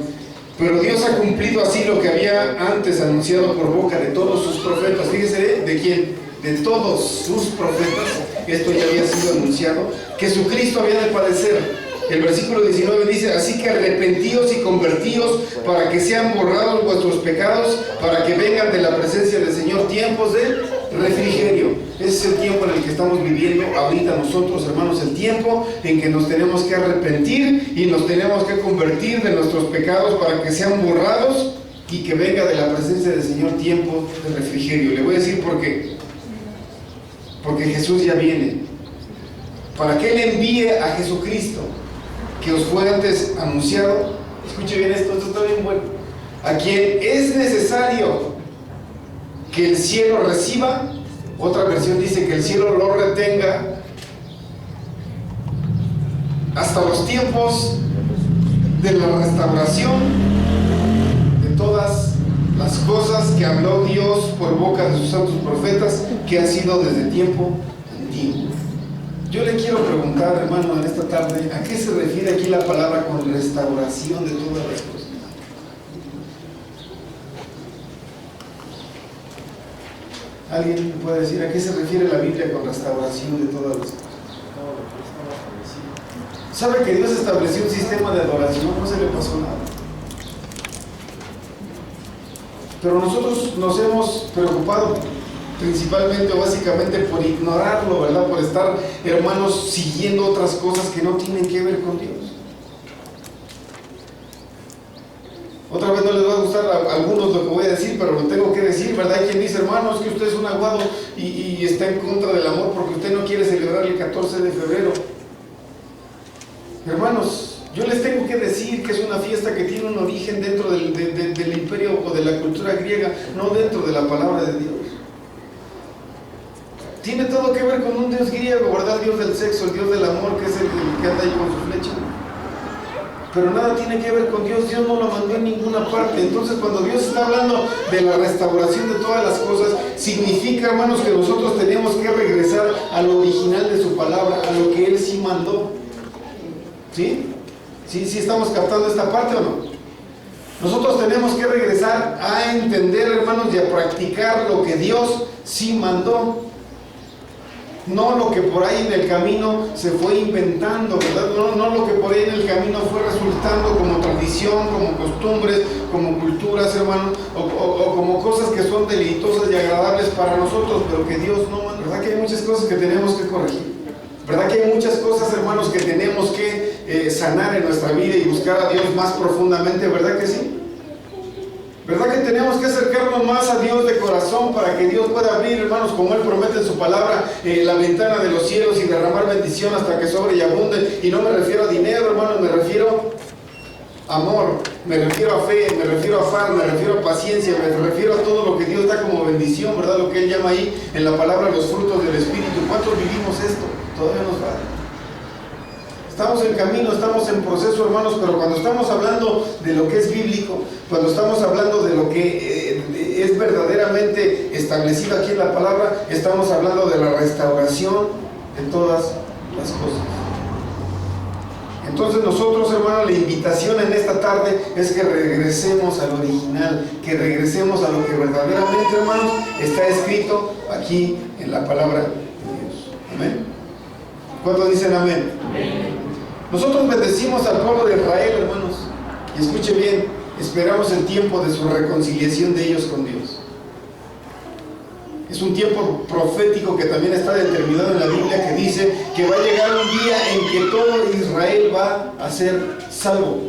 pero Dios ha cumplido así lo que había antes anunciado por boca de todos sus profetas. Fíjese, ¿de quién? de todos sus profetas, esto ya había sido anunciado, que Jesucristo había de padecer. El versículo 19 dice: así que arrepentíos y convertíos para que sean borrados vuestros pecados, para que vengan de la presencia del Señor tiempos de refrigerio. Ese es el tiempo en el que estamos viviendo ahorita nosotros, hermanos, el tiempo en que nos tenemos que arrepentir y nos tenemos que convertir de nuestros pecados para que sean borrados y que venga de la presencia del Señor tiempo de refrigerio. Le voy a decir por qué. Porque Jesús ya viene. Para que Él envíe a Jesucristo, que os fue antes anunciado, escuche bien esto está bien bueno, a quien es necesario que el cielo reciba. Otra versión dice que el cielo lo retenga hasta los tiempos de la restauración de todas las cosas que habló Dios por boca de sus santos profetas, que han sido desde tiempo antiguo. Yo le quiero preguntar, hermano, en esta tarde, ¿a qué se refiere aquí la palabra con restauración de todas las cosas? ¿Alguien me puede decir a qué se refiere la Biblia con restauración de todas las cosas? ¿Sabe que Dios estableció un sistema de adoración? No se le pasó nada. Pero nosotros nos hemos preocupado principalmente o básicamente por ignorarlo, ¿verdad? Por estar, hermanos, siguiendo otras cosas que no tienen que ver con Dios. Otra vez no les va a gustar a algunos lo que voy a decir, pero lo tengo que decir, ¿verdad? Hay quien dice: hermano, es que usted es un aguado y está en contra del amor porque usted no quiere celebrar el 14 de febrero. Hermanos, yo les tengo que decir que es una fiesta que tiene un origen dentro del imperio o de la cultura griega, no dentro de la palabra de Dios. Tiene todo que ver con un Dios griego, ¿verdad? El Dios del sexo, el Dios del amor, que es el que anda ahí con su flecha. Pero nada tiene que ver con Dios. Dios no lo mandó en ninguna parte. Entonces, cuando Dios está hablando de la restauración de todas las cosas, significa, hermanos, que nosotros tenemos que regresar al original de su palabra, a lo que Él sí mandó. ¿Sí? ¿Sí estamos captando esta parte o no? Nosotros tenemos que regresar a entender, hermanos, y a practicar lo que Dios sí mandó. No lo que por ahí en el camino se fue inventando, ¿verdad? No lo que por ahí en el camino fue resultando como tradición, como costumbres, como culturas, hermano, o como cosas que son deleitosas y agradables para nosotros, pero que Dios no manda. ¿Verdad que hay muchas cosas que tenemos que corregir? ¿Verdad que hay muchas cosas, hermanos, que tenemos que sanar en nuestra vida y buscar a Dios más profundamente? ¿Verdad que sí? ¿Verdad que tenemos que acercarnos más a Dios de corazón para que Dios pueda abrir, hermanos, como Él promete en su palabra, la ventana de los cielos y derramar bendición hasta que sobre y abunde? Y no me refiero a dinero, hermanos, me refiero a amor, me refiero a fe, me refiero a fe, me refiero a paciencia, me refiero a todo lo que Dios da como bendición, ¿verdad? Lo que Él llama ahí en la palabra los frutos del Espíritu. ¿Cuántos vivimos esto? Todavía nos falta. Estamos en camino, estamos en proceso, hermanos, pero cuando estamos hablando de lo que es bíblico, cuando estamos hablando de lo que es verdaderamente establecido aquí en la palabra, estamos hablando de la restauración de todas las cosas. Entonces nosotros, hermanos, la invitación en esta tarde es que regresemos al original, que regresemos a lo que verdaderamente, hermanos, está escrito aquí en la palabra de Dios. Amén. ¿Cuántos dicen amén? Amén. Nosotros bendecimos al pueblo de Israel, hermanos, y escuche bien, esperamos el tiempo de su reconciliación de ellos con Dios. Es un tiempo profético que también está determinado en la Biblia, que dice que va a llegar un día en que todo Israel va a ser salvo.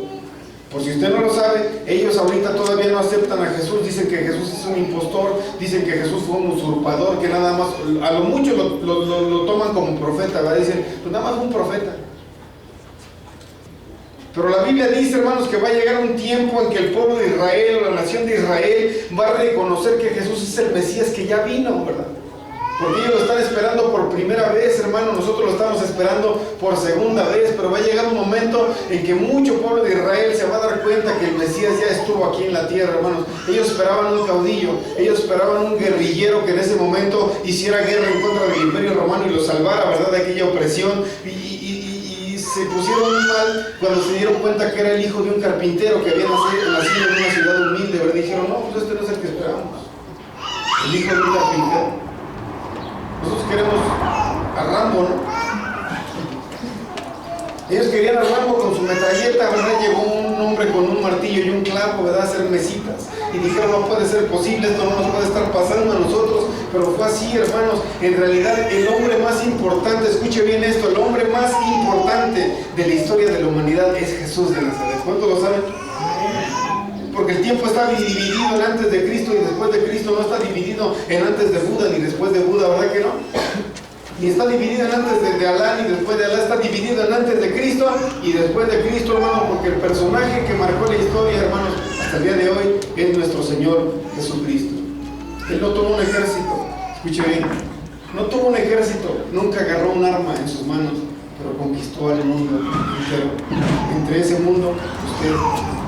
Por si usted no lo sabe, ellos ahorita todavía no aceptan a Jesús, dicen que Jesús es un impostor, dicen que Jesús fue un usurpador, que nada más, a lo mucho lo toman como profeta, ¿verdad? Dicen, pues nada más un profeta. Pero la Biblia dice, hermanos, que va a llegar un tiempo en que el pueblo de Israel, o la nación de Israel, va a reconocer que Jesús es el Mesías que ya vino, ¿verdad? Porque ellos lo están esperando por primera vez, hermano, nosotros lo estamos esperando por segunda vez, pero va a llegar un momento en que mucho pueblo de Israel se va a dar cuenta que el Mesías ya estuvo aquí en la tierra, hermanos. Ellos esperaban un caudillo, ellos esperaban un guerrillero que en ese momento hiciera guerra en contra del Imperio Romano y lo salvara, ¿verdad?, de aquella opresión. Y se pusieron muy mal cuando se dieron cuenta que era el hijo de un carpintero que había nacido en una ciudad humilde, ¿verdad? Dijeron, no, pues este no es el que esperábamos, el hijo de un carpintero. Nosotros queremos a Rambo, ¿no? Ellos querían a Rambo con su metralleta, ¿verdad? Llegó un hombre con un martillo y un clavo, ¿verdad? A hacer mesitas. Y dijeron, no puede ser posible, esto no nos puede estar pasando a nosotros. Pero fue así, hermanos. En realidad, el hombre más importante, escuche bien esto, el hombre más importante de la historia de la humanidad es Jesús de Nazaret. ¿Cuántos lo saben? Porque el tiempo está dividido en antes de Cristo y después de Cristo, no está dividido en antes de Buda ni después de Buda, ¿verdad que no? Ni está dividido en antes de Alá ni después de Alá, está dividido en antes de Cristo y después de Cristo, hermano, porque el personaje que marcó la historia, hermanos, hasta el día de hoy es nuestro Señor Jesucristo. Él no tuvo un ejército, escuche bien, no tuvo un ejército, nunca agarró un arma en sus manos, pero conquistó al mundo entero. Entre ese mundo, usted y yo.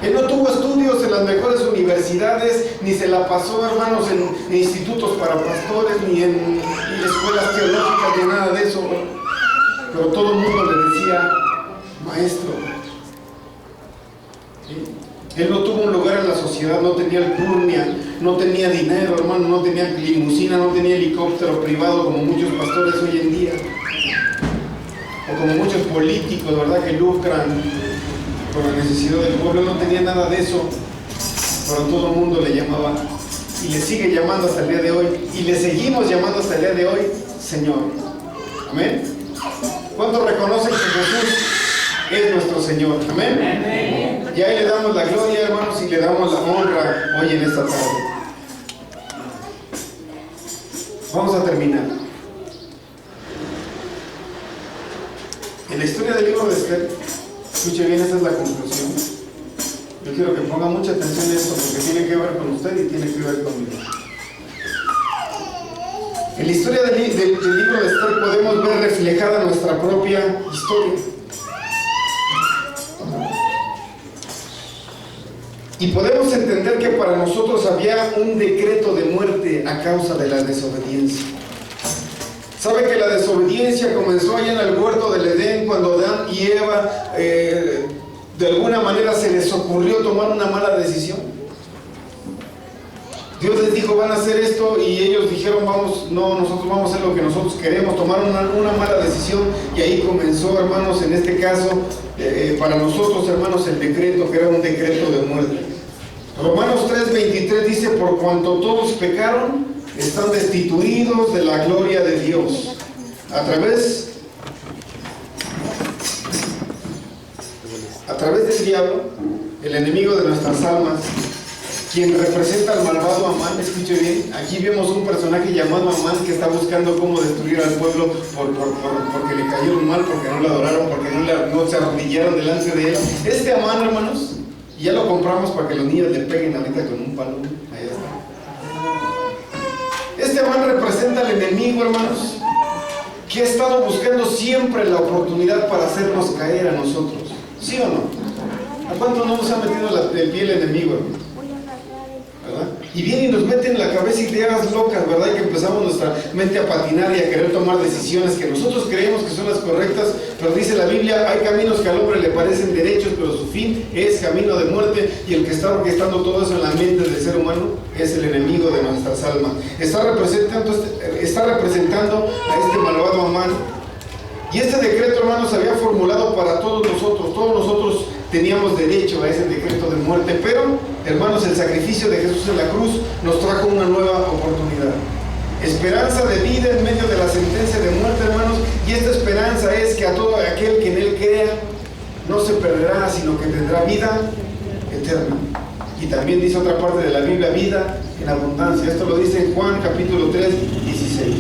Él no tuvo estudios en las mejores universidades, ni se la pasó, hermanos, en institutos para pastores, ni en escuelas teológicas, ni nada de eso. Pero todo el mundo le decía, maestro. ¿Sí? Él no tuvo un lugar en la sociedad, no tenía alcurnia, no tenía dinero, hermano, no tenía limusina, no tenía helicóptero privado como muchos pastores hoy en día. O como muchos políticos, ¿verdad?, que lucran con la necesidad del pueblo. No tenía nada de eso, pero todo el mundo le llamaba y le sigue llamando hasta el día de hoy y le seguimos llamando hasta el día de hoy Señor. Amén. ¿Cuántos reconocen que Jesús es nuestro Señor? Amén. Amén. Y ahí le damos la gloria, hermanos, y le damos la honra hoy en esta tarde. Vamos a terminar. En la historia del libro de Esther, escuche bien, esta es la conclusión. Yo quiero que ponga mucha atención a esto porque tiene que ver con usted y tiene que ver conmigo. En la historia del libro de Esther podemos ver reflejada nuestra propia historia. Y podemos entender que para nosotros había un decreto de muerte a causa de la desobediencia. ¿Sabe que la desobediencia comenzó allá en el huerto del Edén cuando Adán y Eva de alguna manera se les ocurrió tomar una mala decisión? Dios les dijo, van a hacer esto, y ellos dijeron, nosotros vamos a hacer lo que nosotros queremos, tomaron una mala decisión, y ahí comenzó, hermanos, en este caso, para nosotros, hermanos, el decreto, que era un decreto de muerte. Romanos 3:23 dice, por cuanto todos pecaron, están destituidos de la gloria de Dios. A través del diablo, el enemigo de nuestras almas, quien representa al malvado Amán. Escuche bien, aquí vemos un personaje llamado Amán que está buscando cómo destruir al pueblo porque le cayeron mal, porque no le adoraron, porque no se arrodillaron delante de él. Este Amán, hermanos, ya lo compramos para que los niños le peguen ahorita con un palo. Ahí está. Este Amán representa al enemigo, hermanos, que ha estado buscando siempre la oportunidad para hacernos caer a nosotros. ¿Sí o no? ¿A cuánto no nos ha metido el pie el enemigo, hermanos? ¿Verdad? Y viene y nos mete en la cabeza ideas locas, ¿verdad? Y que empezamos nuestra mente a patinar y a querer tomar decisiones que nosotros creemos que son las correctas, pero dice la Biblia, hay caminos que al hombre le parecen derechos, pero su fin es camino de muerte, y el que está orquestando todo eso en la mente del ser humano es el enemigo de nuestras almas. Está representando a este malvado Amán. Y este decreto, hermanos, se había formulado para todos nosotros teníamos derecho a ese decreto de muerte, pero, hermanos, el sacrificio de Jesús en la cruz nos trajo una nueva oportunidad. Esperanza de vida en medio de la sentencia de muerte, hermanos, y esta esperanza es que a todo aquel que en Él crea no se perderá, sino que tendrá vida eterna. Y también dice otra parte de la Biblia, vida en abundancia. Esto lo dice en Juan capítulo 3, 16.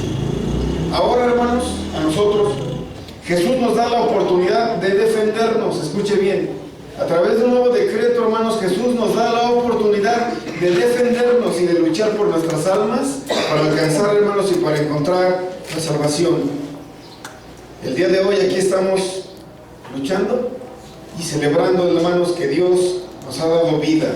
Ahora, hermanos, a nosotros Jesús nos da la oportunidad de defendernos. Escuche bien, a través de un nuevo decreto, hermanos, Jesús nos da la oportunidad de defendernos y de luchar por nuestras almas para alcanzar, hermanos, y para encontrar la salvación. El día de hoy aquí estamos luchando y celebrando, hermanos, que Dios nos ha dado vida.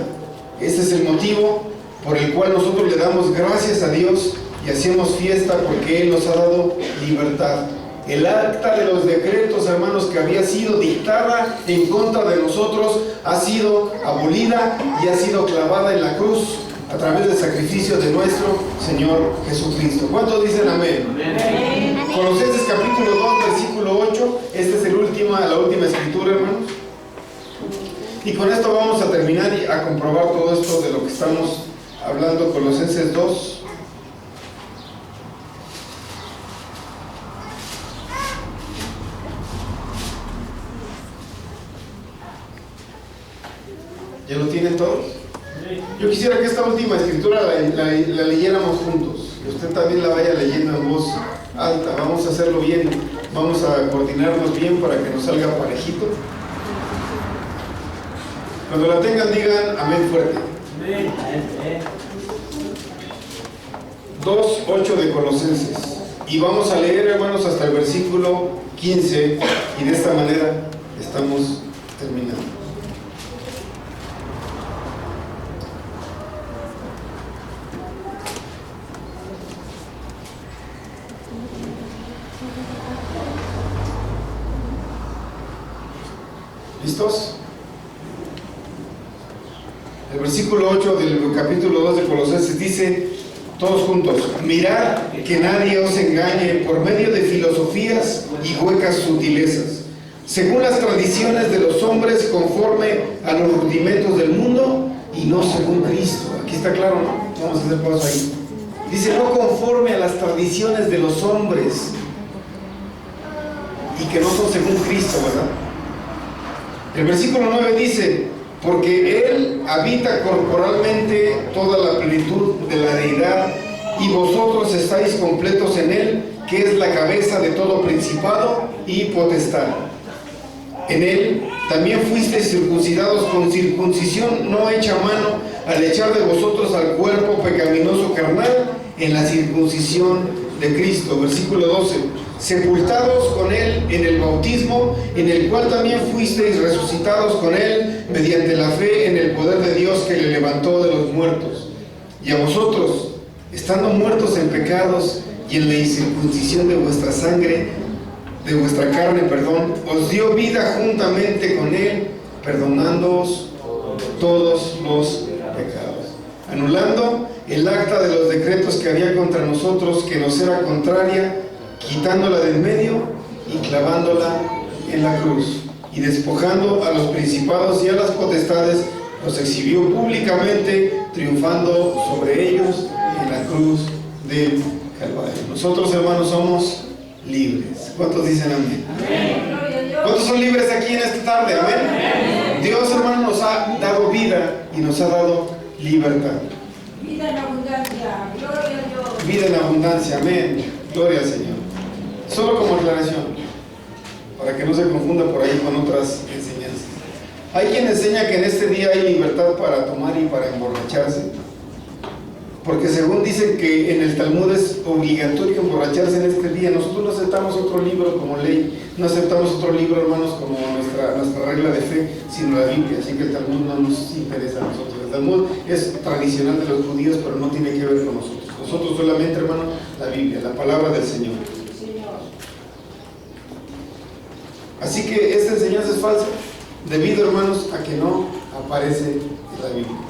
Este es el motivo por el cual nosotros le damos gracias a Dios y hacemos fiesta, porque Él nos ha dado libertad. El acta de los decretos, hermanos, que había sido dictada en contra de nosotros, ha sido abolida y ha sido clavada en la cruz a través del sacrificio de nuestro Señor Jesucristo. ¿Cuántos dicen amén? Amén. Colosenses capítulo 2, versículo 8. Esta es la última escritura, hermanos. Y con esto vamos a terminar y a comprobar todo esto de lo que estamos hablando. Colosenses 2. ¿Ya lo tienen todos? Yo quisiera que esta última escritura la leyéramos juntos. Que usted también la vaya leyendo en voz alta. Vamos a hacerlo bien. Vamos a coordinarnos bien para que nos salga parejito. Cuando la tengan, digan amén fuerte. 2:8 de Colosenses. Y vamos a leer, hermanos, hasta el versículo 15. Y de esta manera estamos terminando. ¿Listos? El versículo 8 del capítulo 2 de Colosenses dice, todos juntos: mirad que nadie os engañe por medio de filosofías y huecas sutilezas, según las tradiciones de los hombres, conforme a los rudimentos del mundo y no según Cristo. Aquí está claro, ¿no? Vamos a hacer pausa ahí. Dice, no conforme a las tradiciones de los hombres, y que no son según Cristo, ¿verdad? El versículo 9 dice, porque Él habita corporalmente toda la plenitud de la deidad, y vosotros estáis completos en Él, que es la cabeza de todo principado y potestad. En Él también fuisteis circuncidados con circuncisión no hecha a mano, al echar de vosotros al cuerpo pecaminoso carnal en la circuncisión de Cristo. Versículo 12. Sepultados con Él en el bautismo, en el cual también fuisteis resucitados con Él mediante la fe en el poder de Dios que le levantó de los muertos. Y a vosotros, estando muertos en pecados y en la incircuncisión de vuestra sangre, de vuestra carne, os dio vida juntamente con Él, perdonándoos todos los pecados, anulando el acta de los decretos que había contra nosotros, que nos era contraria, quitándola del medio y clavándola en la cruz, y despojando a los principados y a las potestades, los exhibió públicamente, triunfando sobre ellos en la cruz del Calvario. Nosotros, hermanos, somos libres. ¿Cuántos dicen amén? Amén. ¿Cuántos son libres aquí en esta tarde? Amén. Amén. Dios, hermano, nos ha dado vida y nos ha dado libertad. Vida en abundancia. Gloria a Dios. Vida en abundancia. Amén. Gloria al Señor. Solo como aclaración, para que no se confunda por ahí con otras enseñanzas. Hay quien enseña que en este día hay libertad para tomar y para emborracharse, porque según dicen que en el Talmud es obligatorio emborracharse en este día. Nosotros no aceptamos otro libro como ley, no aceptamos otro libro, hermanos, como nuestra regla de fe, sino la Biblia. Así que el Talmud no nos interesa a nosotros. El Talmud es tradicional de los judíos, pero no tiene que ver con nosotros. Nosotros solamente, hermano, la Biblia, la palabra del Señor. Así que esta enseñanza es falsa, debido, hermanos, a que no aparece en la Biblia.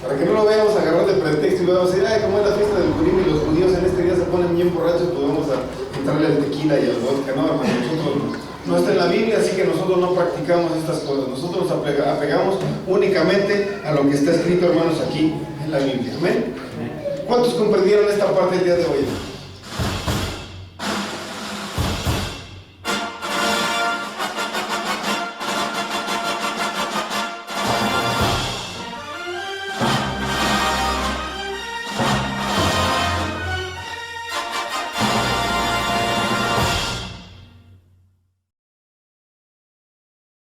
Para que no lo veamos agarrar de pretexto y luego decir, ay, como es la fiesta del Purim y los judíos en este día se ponen bien borrachos, pues vamos a entrarle al tequila y al vodka. No, hermanos, nosotros no está en la Biblia, así que nosotros no practicamos estas cosas. Nosotros nos apegamos únicamente a lo que está escrito, hermanos, aquí en la Biblia. ¿Amén? ¿Cuántos comprendieron esta parte el día de hoy?